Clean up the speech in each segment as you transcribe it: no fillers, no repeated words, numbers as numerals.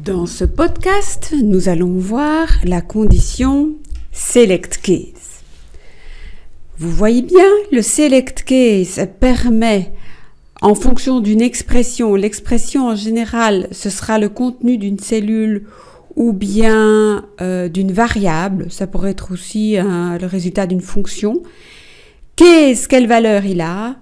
Dans ce podcast, nous allons voir la condition select case. Vous voyez bien, le select case permet, en fonction d'une expression, l'expression en général, ce sera le contenu d'une cellule ou bien d'une variable, ça pourrait être aussi le résultat d'une fonction. Case, quelle valeur il a?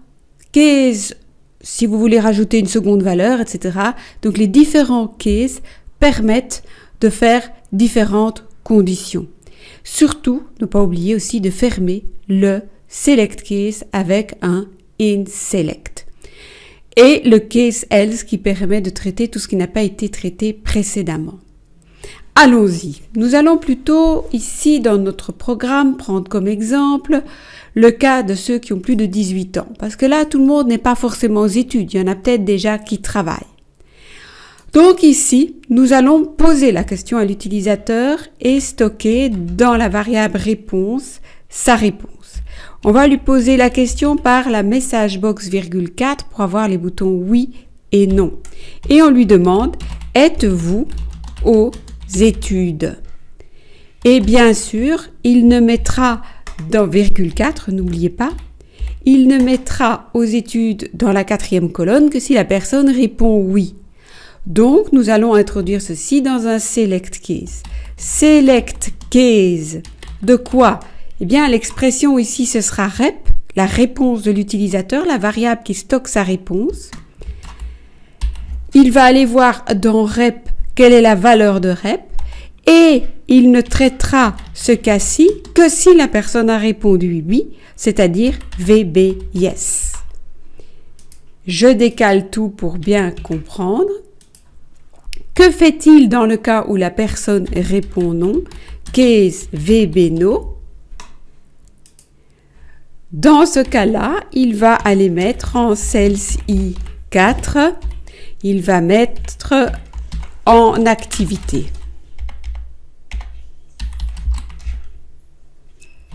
Case, si vous voulez rajouter une seconde valeur, etc. Donc les différents cases permettent de faire différentes conditions. Surtout, ne pas oublier aussi de fermer le select case avec un in select. Et le case else qui permet de traiter tout ce qui n'a pas été traité précédemment. Allons-y. Nous allons plutôt ici dans notre programme prendre comme exemple le cas de ceux qui ont plus de 18 ans. Parce que là, tout le monde n'est pas forcément aux études. Il y en a peut-être déjà qui travaillent. Donc ici, nous allons poser la question à l'utilisateur et stocker dans la variable réponse sa réponse. On va lui poser la question par la message box ,4 pour avoir les boutons oui et non. Et on lui demande, êtes-vous aux études? Et bien sûr, il ne mettra dans ,4, n'oubliez pas, il ne mettra aux études dans la 4e colonne que si la personne répond oui. Donc, nous allons introduire ceci dans un select case. Select case de quoi? Eh bien, l'expression ici, ce sera rep, la réponse de l'utilisateur, la variable qui stocke sa réponse. Il va aller voir dans rep quelle est la valeur de rep et il ne traitera ce cas-ci que si la personne a répondu oui, c'est-à-dire VB yes. Je décale tout pour bien comprendre. Que fait-il dans le cas où la personne répond non? Case VB no. Dans ce cas-là, il va aller mettre en cells I4, il va mettre en activité.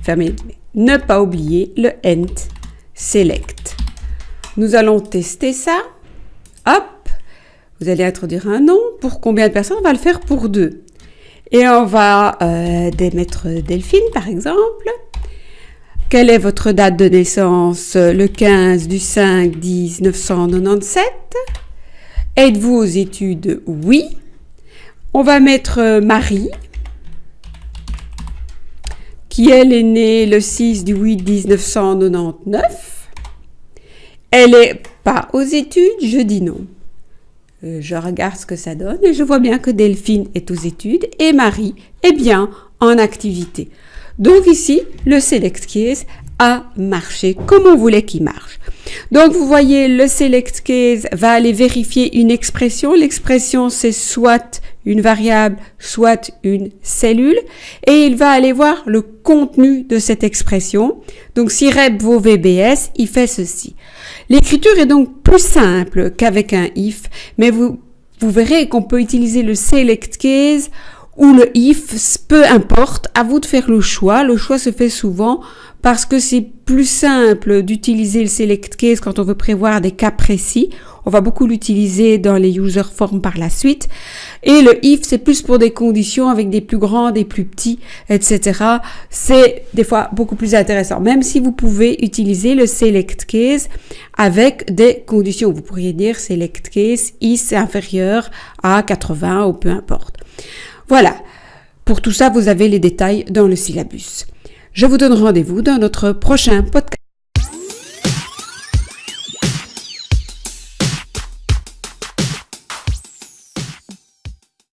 Fermez. Ne pas oublier le end select. Nous allons tester ça. Hop. Vous allez introduire un nom. Pour combien de personnes? On va le faire pour 2. Et on va mettre Delphine, par exemple. Quelle est votre date de naissance? Le 15 du 5 10 1997. Êtes-vous aux études? Oui. On va mettre Marie, qui elle est née le 6 du 8 1999. Elle n'est pas aux études? Je dis non. Je regarde ce que ça donne et je vois bien que Delphine est aux études et Marie est bien en activité. Donc ici, le select case a marché comme on voulait qu'il marche. Donc vous voyez, le select case va aller vérifier une expression. L'expression, c'est soit une variable, soit une cellule. Et il va aller voir le contenu de cette expression. Donc si rep vaut VBS, il fait ceci. L'écriture est donc plus simple qu'avec un if, mais vous verrez qu'on peut utiliser le select case ou le if, peu importe, à vous de faire le choix. Le choix se fait souvent parce que c'est plus simple d'utiliser le select case quand on veut prévoir des cas précis. On va beaucoup l'utiliser dans les user forms par la suite. Et le if, c'est plus pour des conditions avec des plus grands, des plus petits, etc. C'est des fois beaucoup plus intéressant. Même si vous pouvez utiliser le select case avec des conditions. Vous pourriez dire select case is inférieur à 80 ou peu importe. Voilà. Pour tout ça, vous avez les détails dans le syllabus. Je vous donne rendez-vous dans notre prochain podcast.